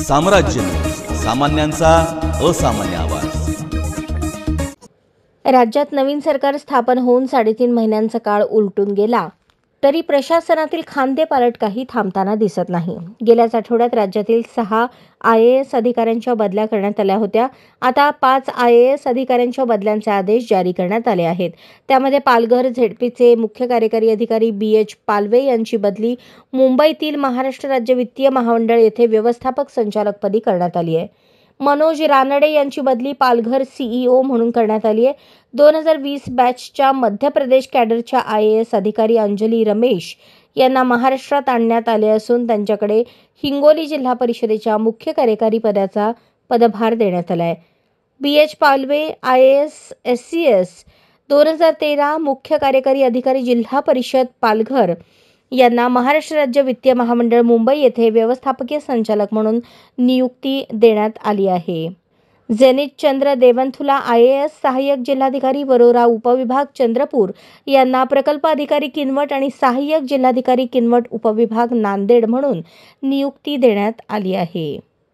साम्राज्य, सामान्यांचा असामान्य आवाज। राज्यात नवीन सरकार स्थापन होऊन 3.5 महिन्यांचा काळ उलटून गेला तरी प्रशासनातील खांदेपालट काही थांबताना दिसत नाही। गेल्याच आठवड्यात राज्यातील 6 IAS अधिकाऱ्यांच्या बदल्या करण्यात आल्या होत्या। आता 5 IAS अधिकाऱ्यांच्या बदल्यांचे आदेश जारी करण्यात आले आहेत। त्यामध्ये पालघर झेडपीचे मुख्य कार्यकारी अधिकारी BH पालवे यांची बदली मुंबईतील महाराष्ट्र राज्य वित्तीय महामंडळ येथे व्यवस्थापक संचालकपदी करण्यात आली आहे। मनोज रानडे यांची बदली पालघर CEO म्हणून करण्यात आली आहे। 2020 बॅचच्या मध्य प्रदेश कॅडरच्या IAS अधिकारी अंजली रमेश यांना महाराष्ट्रात आणण्यात आले असून त्यांच्याकडे हिंगोली जिल्हा परिषदेच्या मुख्य कार्यकारी पदाचा पदभार देण्यात आला आहे। BH पालवे IAS SCS 2013 मुख्य कार्यकारी अधिकारी जिल्हा परिषद पालघर यांना महाराष्ट्र राज्य वित्तीय महामंडळ मुंबई येथे व्यवस्थापकीय संचालक म्हणून नियुक्ती देण्यात आली आहे। जेनित चंद्र देवंथुला IAS सहाय्यक जिल्हाधिकारी वरोरा उपविभाग चंद्रपूर यांना प्रकल्प अधिकारी किनवट आणि सहाय्यक जिल्हाधिकारी किनवट उपविभाग नांदेड म्हणून नियुक्ती देण्यात आली आहे।